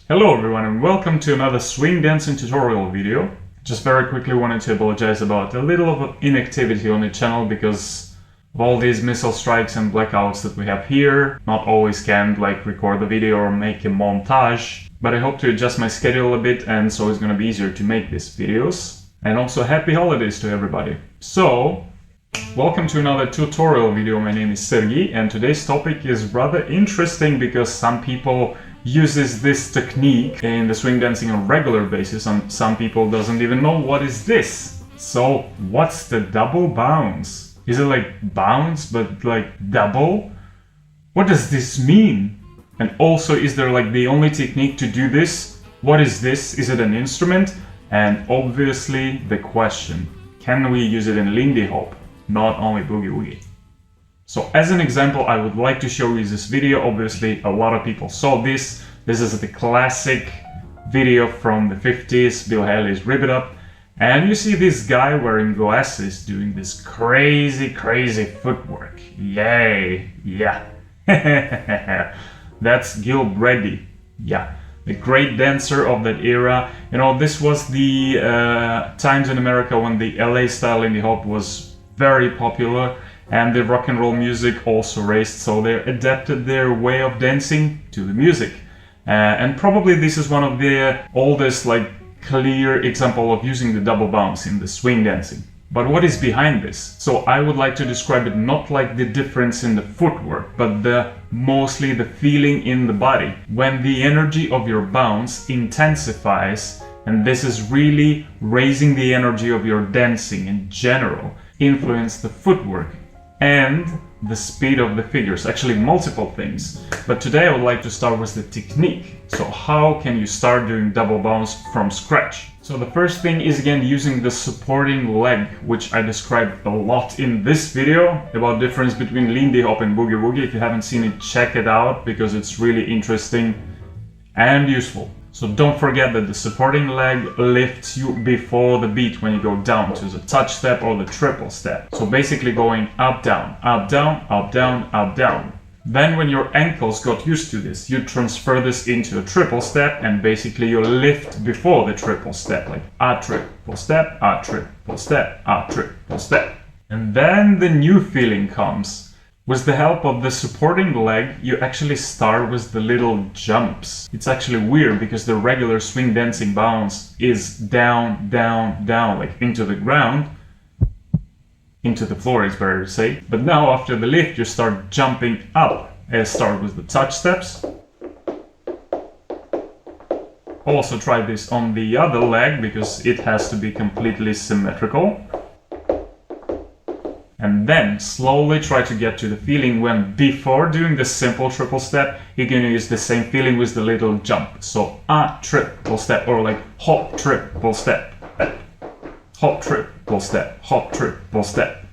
Hello everyone and welcome to another swing dancing tutorial video. Just very quickly wanted to apologize about a little of inactivity on the channel because of all these missile strikes and blackouts that we have here. Not always can record the video or make a montage, but I hope to adjust my schedule a bit and so it's gonna be easier to make these videos. And also happy holidays to everybody. So, welcome to another tutorial video. My name is Sergey and today's topic is rather interesting because some people uses this technique in the swing dancing on a regular basis and some people doesn't even know what is this. So what's the double bounce? Is it like bounce but like double? What does this mean? And also, is there the only technique to do this? What is this? Is it an instrument? And obviously the question, can we use it in Lindy Hop, not only Boogie Woogie? So as an example, I would like to show you this video. Obviously, a lot of people saw this. This is the classic video from the 50s, Bill Haley's Rip It Up. And you see this guy wearing glasses doing this crazy footwork. Yay, yeah. That's Gil Brady, yeah. The great dancer of that era. You know, this was the times in America when the LA style Lindy Hop was very popular. And the rock and roll music also raised, so they adapted their way of dancing to the music. And probably this is one of the oldest, clear example of using the double bounce in the swing dancing. But what is behind this? So I would like to describe it not like the difference in the footwork, but mostly the feeling in the body. When the energy of your bounce intensifies, and this is really raising the energy of your dancing in general, influence the footwork and the speed of the figures, actually multiple things. But today I would like to start with the technique. So how can you start doing double bounce from scratch? So the first thing is again using the supporting leg, which I described a lot in this video about difference between Lindy Hop and Boogie Woogie. If you haven't seen it, check it out because it's really interesting and useful. So don't forget that the supporting leg lifts you before the beat when you go down to the touch step or the triple step. So basically going up, down, up, down, up, down, up, down. Then when your ankles got used to this, you transfer this into a triple step and basically you lift before the triple step, like a triple step, a triple step, a triple step. And then the new feeling comes. With the help of the supporting leg, you actually start with the little jumps. It's actually weird because the regular swing dancing bounce is down, down, down, into the ground. Into the floor is better to say. But now after the lift, you start jumping up. Start with the touch steps. Also try this on the other leg because it has to be completely symmetrical. And then slowly try to get to the feeling when before doing the simple triple step, you're going to use the same feeling with the little jump. So a triple step or hop triple step, hop triple step, hop triple step.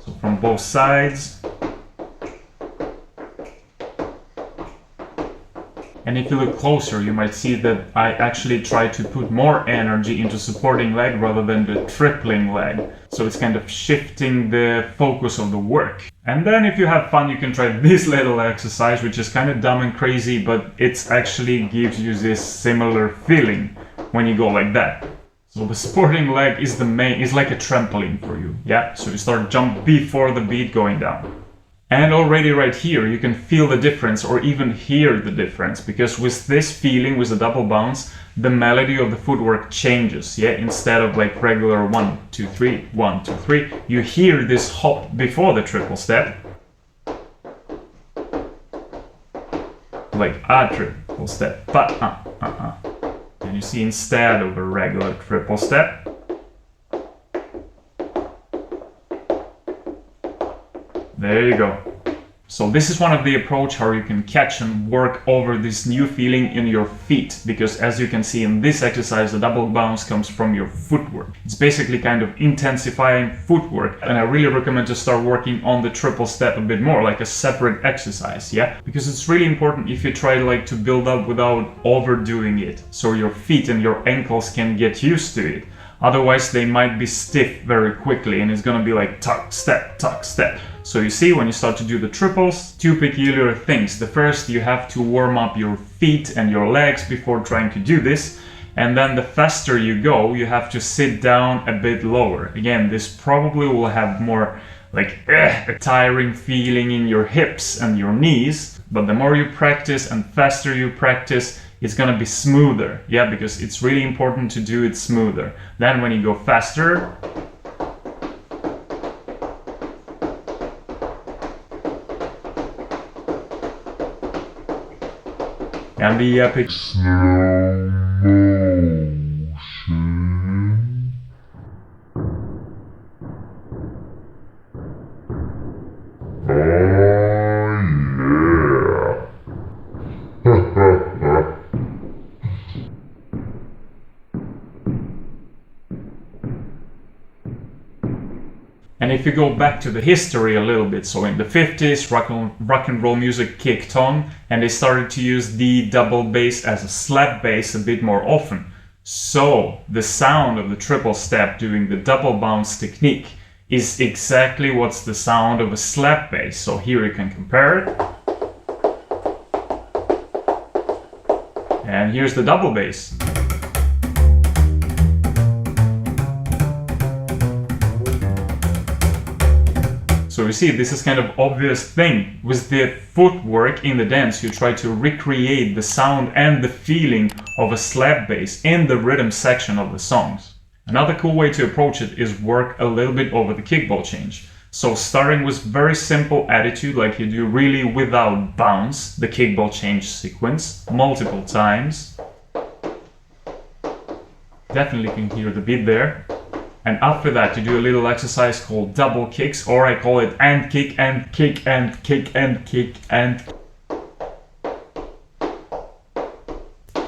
So from both sides. And if you look closer, you might see that I actually try to put more energy into supporting leg rather than the tripling leg. So it's kind of shifting the focus of the work. And then if you have fun, you can try this little exercise, which is kind of dumb and crazy, but it actually gives you this similar feeling when you go like that. So the supporting leg is like a trampoline for you. Yeah, so you start jump before the beat going down. And already right here, you can feel the difference or even hear the difference because with this feeling, with the double bounce, the melody of the footwork changes. Yeah, instead of regular 1, 2, 3, 1, 2, 3, you hear this hop before the triple step. Like a triple step, but And you see instead of a regular triple step, there you go. So this is one of the approach how you can catch and work over this new feeling in your feet, because as you can see in this exercise, the double bounce comes from your footwork. It's basically kind of intensifying footwork, and I really recommend to start working on the triple step a bit more, like a separate exercise, yeah? Because it's really important if you try to build up without overdoing it, so your feet and your ankles can get used to it. Otherwise, they might be stiff very quickly and it's gonna be like tuck, step, So you see, when you start to do the triples, two peculiar things. The first, you have to warm up your feet and your legs before trying to do this. And then the faster you go, you have to sit down a bit lower. Again, this probably will have more like a tiring feeling in your hips and your knees. But the more you practice and faster you practice, it's gonna be smoother. Yeah, because it's really important to do it smoother. Then when you go faster, and the epic slow motion. Oh yeah. And if you go back to the history a little bit, so in the 50s, rock and roll music kicked on, and they started to use the double bass as a slap bass a bit more often. So the sound of the triple step doing the double bounce technique is exactly what's the sound of a slap bass. So here you can compare it. And here's the double bass. So you see, this is kind of obvious thing. With the footwork in the dance, you try to recreate the sound and the feeling of a slap bass in the rhythm section of the songs. Another cool way to approach it is work a little bit over the kickball change. So starting with very simple attitude, like you do really without bounce, the kickball change sequence multiple times. Definitely can hear the beat there. And after that, you do a little exercise called double kicks, or I call it and kick and kick and kick and kick and.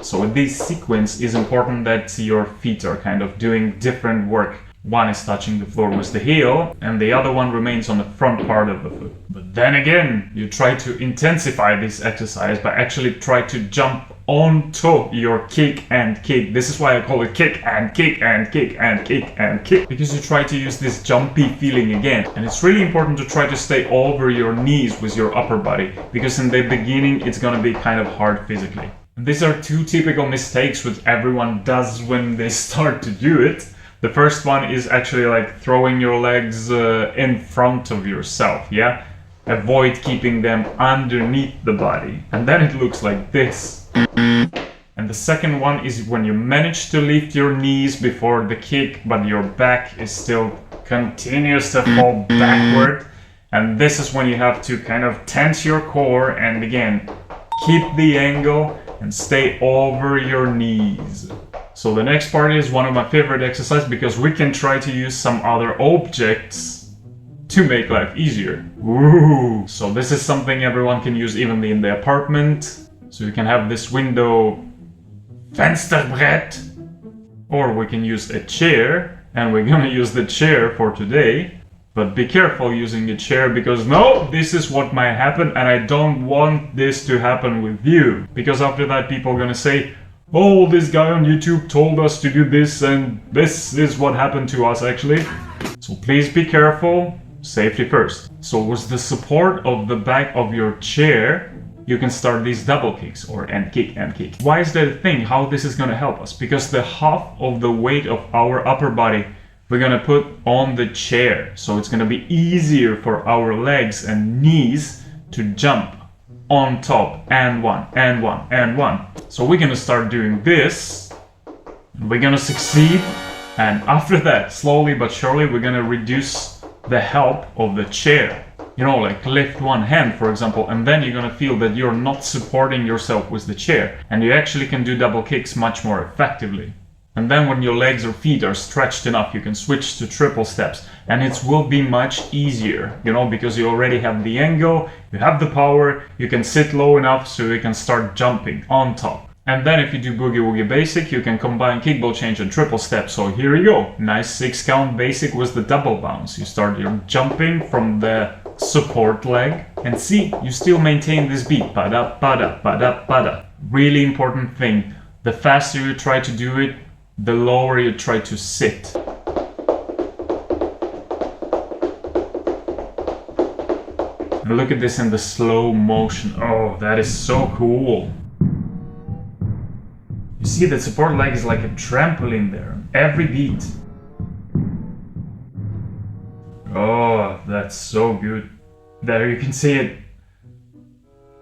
So with this sequence, it's important that your feet are kind of doing different work. One is touching the floor with the heel, and the other one remains on the front part of the foot. But then again, you try to intensify this exercise by actually try to jump onto your kick and kick. This is why I call it kick and kick and kick and kick and kick, because you try to use this jumpy feeling again. And it's really important to try to stay over your knees with your upper body, because in the beginning it's gonna be kind of hard physically. And these are two typical mistakes which everyone does when they start to do it. The first one is actually like throwing your legs in front of yourself, yeah? Avoid keeping them underneath the body. And then it looks like this. And the second one is when you manage to lift your knees before the kick, but your back is still continues to fall backward. And this is when you have to kind of tense your core and again, keep the angle and stay over your knees. So the next part is one of my favorite exercises because we can try to use some other objects to make life easier. Ooh. So this is something everyone can use evenly in the apartment. So you can have this window Fensterbrett, or we can use a chair, and we're gonna use the chair for today. But be careful using the chair because no, this is what might happen and I don't want this to happen with you. Because after that people are gonna say, oh, this guy on YouTube told us to do this and this is what happened to us actually. So please be careful, safety first. So with the support of the back of your chair, you can start these double kicks or and kick and kick. Why is that a thing? How this is gonna help us? Because the half of the weight of our upper body we're gonna put on the chair. So it's gonna be easier for our legs and knees to jump on top and one and one and one. So we're gonna start doing this. We're gonna succeed. And after that, slowly but surely, we're gonna reduce the help of the chair. You know, like lift one hand, for example, and then you're gonna feel that you're not supporting yourself with the chair. And you actually can do double kicks much more effectively. And then when your legs or feet are stretched enough, you can switch to triple steps. And it will be much easier, you know, because you already have the angle, you have the power, you can sit low enough so you can start jumping on top. And then if you do boogie woogie basic, you can combine kickball change and triple step. So here you go, nice 6 count basic with the double bounce. You start your jumping from the support leg and see, you still maintain this beat. Pada, pada, pada, pada. Really important thing. The faster you try to do it, the lower you try to sit. And look at this in the slow motion. Oh, that is so cool. You see, the support leg is like a trampoline there. Every beat. Oh, that's so good. There you can see it.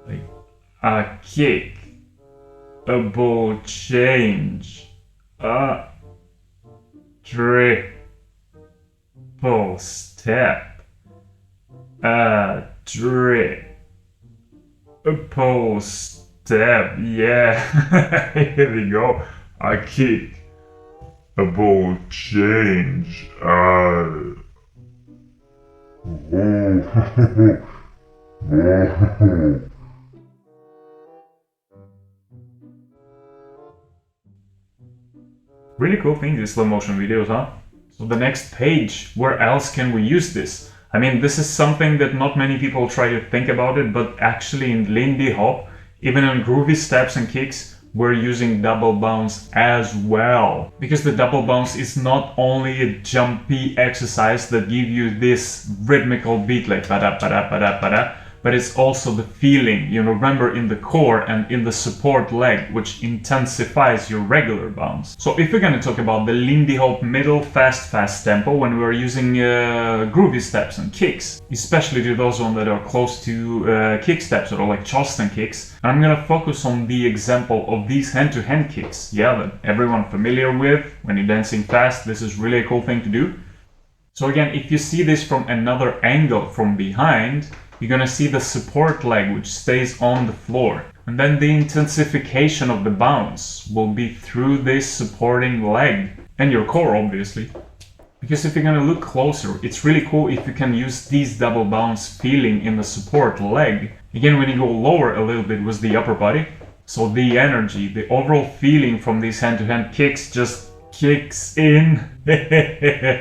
Like a kick, a ball change, a triple step, a triple step. Yeah, here we go. A kick, a ball change, Really cool thing, these slow motion videos, huh? So the next page, where else can we use this? I mean, this is something that not many people try to think about it, but actually in Lindy Hop, even on groovy steps and kicks, we're using double bounce as well. Because the double bounce is not only a jumpy exercise that gives you this rhythmical beat like ba-da, ba-da, ba-da, ba-da, but it's also the feeling, you know, remember, in the core and in the support leg, which intensifies your regular bounce. So if we're gonna talk about the Lindy Hop middle fast tempo when we're using groovy steps and kicks, especially to those ones that are close to kick steps or like Charleston kicks, I'm gonna focus on the example of these hand-to-hand kicks, yeah, that everyone familiar with. When you're dancing fast, this is really a cool thing to do. So again, if you see this from another angle from behind, you're gonna see the support leg which stays on the floor. And then the intensification of the bounce will be through this supporting leg. And your core, obviously. Because if you're gonna look closer, it's really cool if you can use these double bounce feeling in the support leg. Again, when you go lower a little bit with the upper body, so the energy, the overall feeling from these hand-to-hand kicks just kicks in.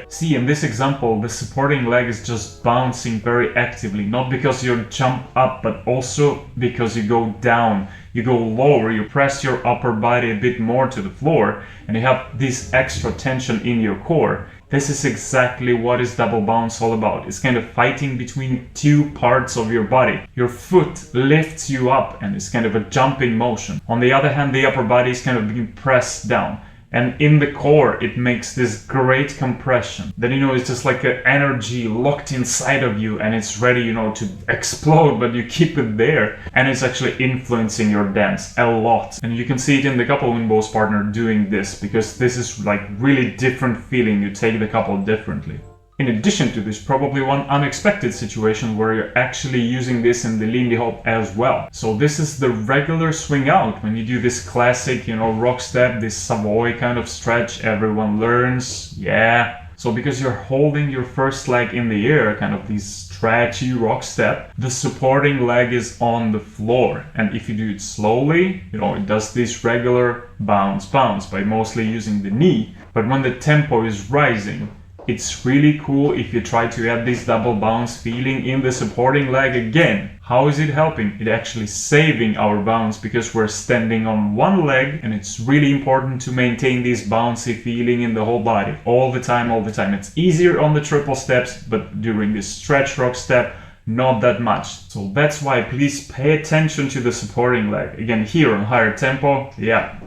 See, in this example, the supporting leg is just bouncing very actively, not because you jump up, but also because you go down, you go lower, you press your upper body a bit more to the floor, and you have this extra tension in your core. This is exactly what is double bounce all about. It's kind of fighting between two parts of your body. Your foot lifts you up and it's kind of a jumping motion. On the other hand, the upper body is kind of being pressed down. And in the core, it makes this great compression. Then, you know, it's just like an energy locked inside of you and it's ready, you know, to explode, but you keep it there. And it's actually influencing your dance a lot. And you can see it in the couple Winbow's partner doing this, because this is like really different feeling. You take the couple differently. In addition to this, probably one unexpected situation where you're actually using this in the Lindy Hop as well. So this is the regular swing out when you do this classic, you know, rock step, this Savoy kind of stretch everyone learns. Yeah. So because you're holding your first leg in the air, kind of this stretchy rock step, the supporting leg is on the floor. And if you do it slowly, you know, it does this regular bounce by mostly using the knee. But when the tempo is rising, it's really cool if you try to add this double bounce feeling in the supporting leg again. How is it helping? It actually saving our bounce because we're standing on one leg, and it's really important to maintain this bouncy feeling in the whole body all the time. It's easier on the triple steps, but during this stretch rock step, not that much. So that's why please pay attention to the supporting leg. Again, here on higher tempo, yeah,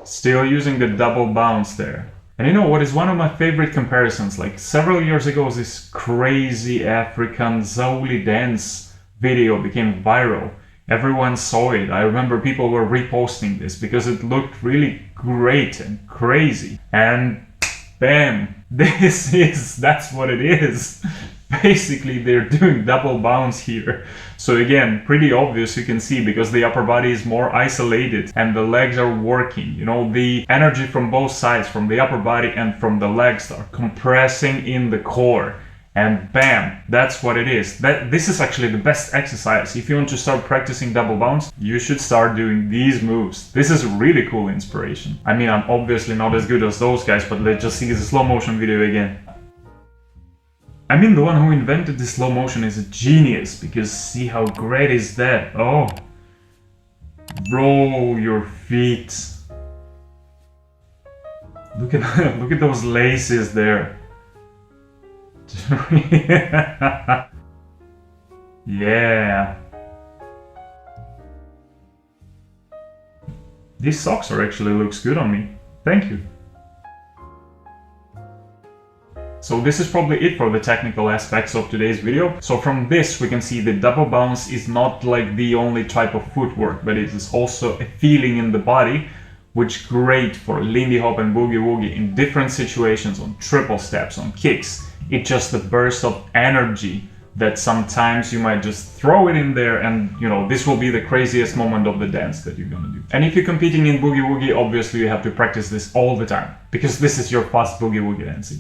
still using the double bounce there. And you know what is one of my favorite comparisons? Like several years ago, this crazy African Zoli dance video became viral. Everyone saw it. I remember people were reposting this because it looked really great and crazy. And bam, that's what it is. Basically, they're doing double bounce here. So again, pretty obvious, you can see, because the upper body is more isolated and the legs are working. You know, the energy from both sides, from the upper body and from the legs, are compressing in the core. And bam, that's what it is. This is actually the best exercise. If you want to start practicing double bounce, you should start doing these moves. This is a really cool inspiration. I mean, I'm obviously not as good as those guys, but let's just see the slow motion video again. I mean, the one who invented the slow motion is a genius, because see how great is that? Oh, roll your feet. Look at those laces there. Yeah. These socks are actually looks good on me. Thank you. So this is probably it for the technical aspects of today's video. So from this we can see the double bounce is not like the only type of footwork, but it is also a feeling in the body, which great for Lindy Hop and Boogie Woogie in different situations, on triple steps, on kicks. It's just a burst of energy that sometimes you might just throw it in there and, you know, this will be the craziest moment of the dance that you're gonna do. And if you're competing in Boogie Woogie, obviously you have to practice this all the time, because this is your fast Boogie Woogie dancing.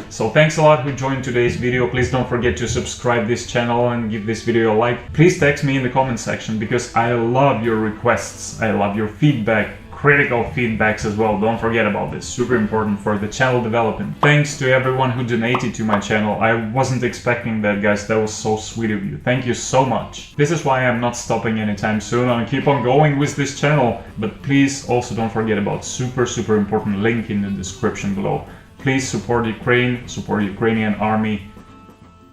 So thanks a lot who joined today's video. Please don't forget to subscribe this channel and give this video a like. Please text me in the comment section, because I love your requests, I love your feedback, critical feedbacks as well. Don't forget about this, super important for the channel development. Thanks to everyone who donated to my channel. I wasn't expecting that, guys. That was so sweet of you. Thank you so much. This is why I'm not stopping anytime soon. I'll keep on going with this channel. But please also don't forget about super important link in the description below. Please support Ukraine, support Ukrainian army.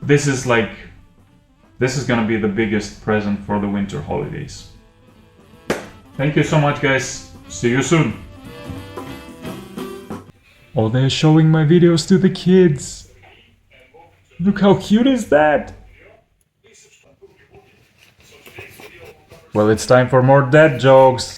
This is gonna be the biggest present for the winter holidays. Thank you so much, guys. See you soon. Oh, they're showing my videos to the kids. Look how cute is that? Well, it's time for more dad jokes.